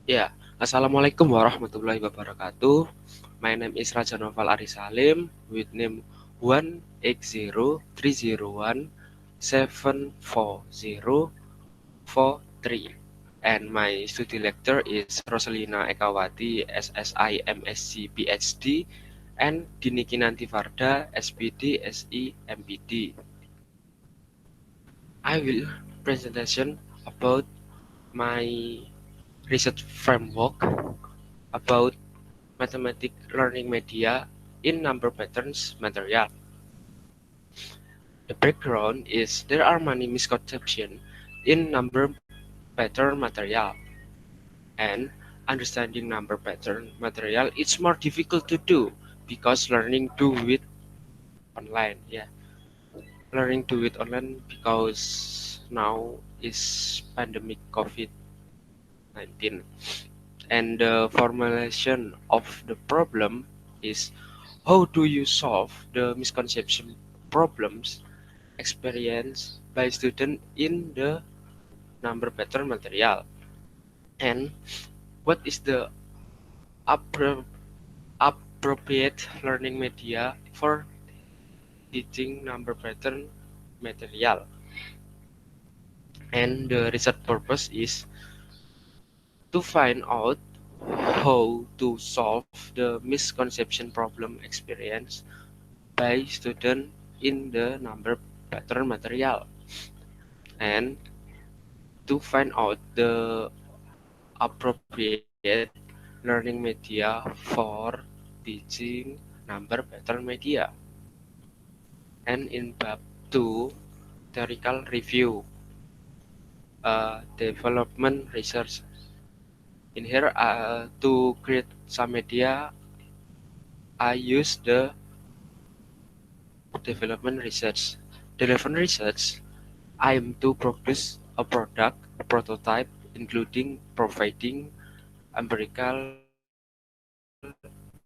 Ya, Assalamualaikum warahmatullahi wabarakatuh. My name is Raja Noval Arisalim with name 18030174043. And my study lecturer is Rosalina Ekawati, SSI MSc PhD, and Diniki Nantivarda, SPD SI MPD. I will presentation about my research framework about mathematic learning media in number patterns material. The background is there are many misconceptions in number pattern material, and understanding number pattern material it's more difficult to do because learning do it online. Yeah, learning do it online because now is pandemic COVID-19, and the formulation of the problem is how do you solve the misconception problems experienced by students in the number pattern material, and what is the appro- appropriate learning media for teaching number pattern material. And the research purpose is to find out how to solve the misconception problem experienced by students in the number pattern material, and to find out the appropriate learning media for teaching number pattern media. And in bab 2, theoretical review, development research. In here, to create some media, I use the development research. Development research, I am to produce a product, a prototype, including providing empirical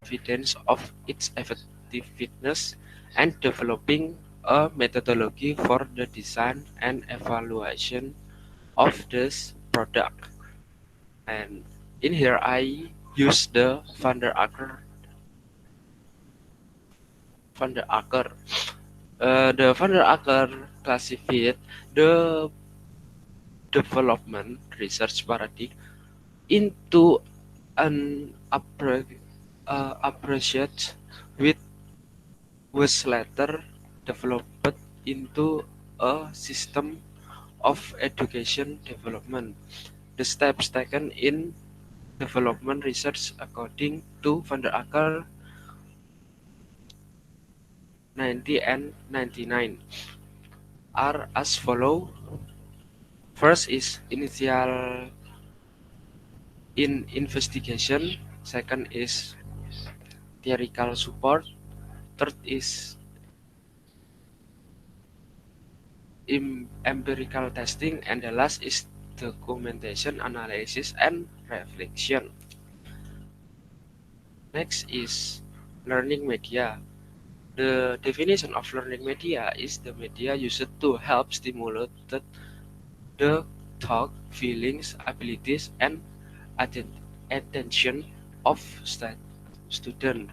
evidence of its effectiveness and developing a methodology for the design and evaluation of this product. And in here I use the Van der Acker. The Van der Acker classified the development research paradigm into an approach with was later developed into a system of education development. The steps taken in development research according to Van der Acker 90 and 99 are as follow. First is initial in investigation, second is theoretical support, third is empirical testing, and the last is documentation, analysis, and reflection. Next is learning media. The definition of learning media is the media used to help stimulate the thought, feelings, abilities, and attention of student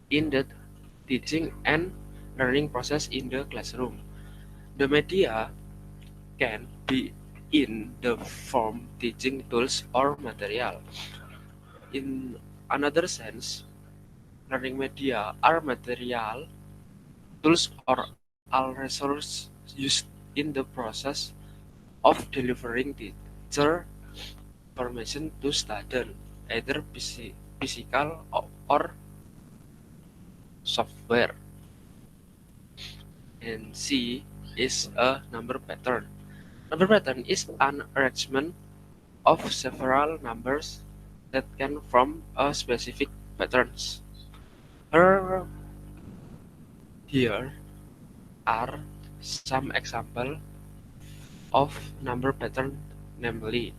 in the teaching and learning process in the classroom. The media can be in the form teaching tools or material. In another sense, learning media are material, tools, or all resources used in the process of delivering teacher information to student, either physical or software. And C is a number pattern. Number pattern is an arrangement of several numbers that can form a specific patterns. Here, here are some example of number pattern, namely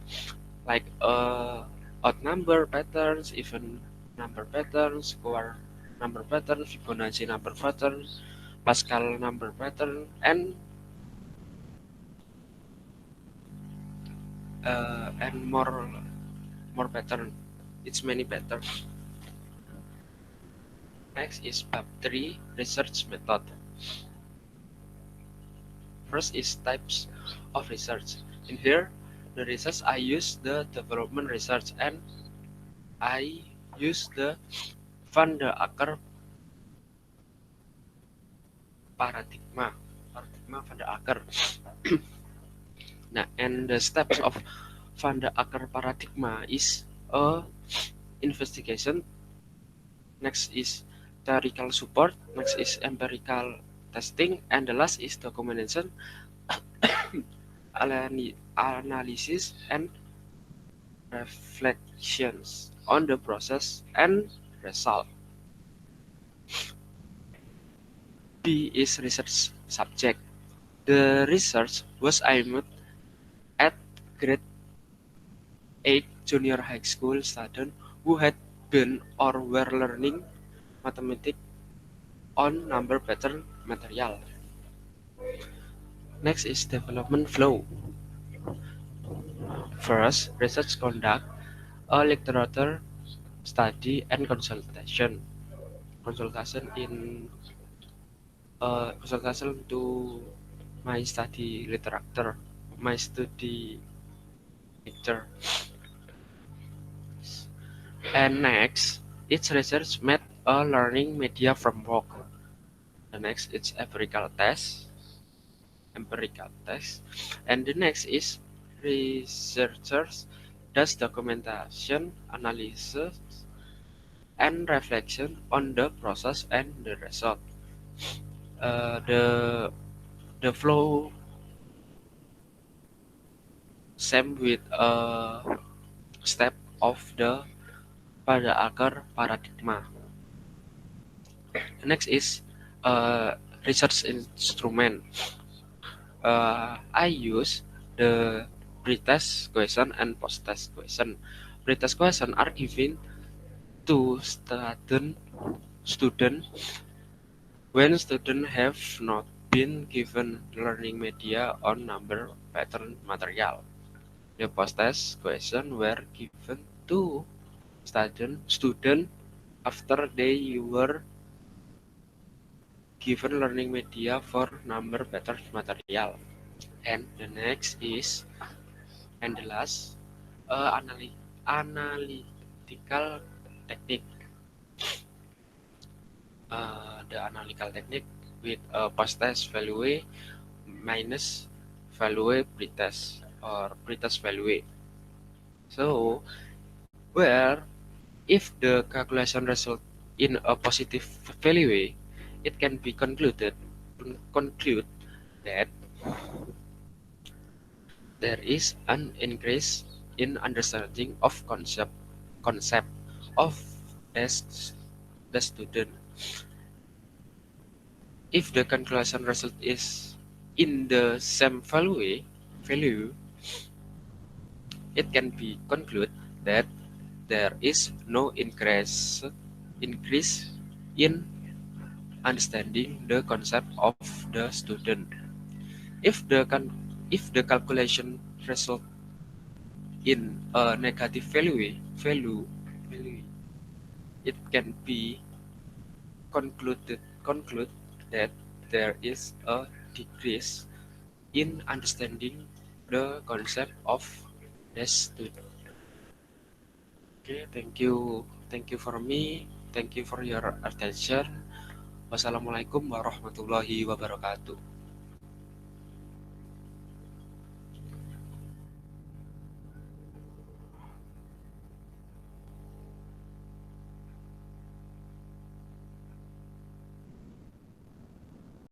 like odd number patterns, even number patterns, square number patterns, Fibonacci number patterns, Pascal number pattern, and more more pattern. It's many pattern. Next is bab 3 research method. First is types of research. In here, the research I use the development research and I use the Van der Acker paradigma. Paradigma Van der Acker. Now, and the steps of Van der Acker paradigma is a investigation. Next is theoretical support. Next is empirical testing, and the last is documentation, analysis, and reflections on the process and result. B is research subject. The research was aimed at grade 8 junior high school students who had been or were learning mathematics on number pattern material. Next is development flow. First, research conduct a literature study and consultation. Consultation to my study literature, my study lecture. And next, each research made a learning media framework. The next is empirical test, and the next is researchers does documentation, analysis, and reflection on the process and the result. Uh, the the flow same with a step of the Van der Acker paradigma. Next is research instrument. I use the pretest question and post-test question. Pretest question are given to student when students have not been given learning media on number pattern material. The post-test question were given to student after they were given learning media for number pattern material. And the next is, and the last, analytical technique. The analytical technique with post-test value minus value pretest or pretest value. So, where if the calculation result in a positive value, it can be conclude that there is an increase in understanding of concept of the student. If the calculation result is in the same value, it can be concluded that there is no increase in understanding the concept of the student. If the calculation result in a negative value, it can be conclude that there is a decrease in understanding the concept of the student. Okay, thank you for me, thank you for your attention. Wassalamualaikum warahmatullahi wabarakatuh.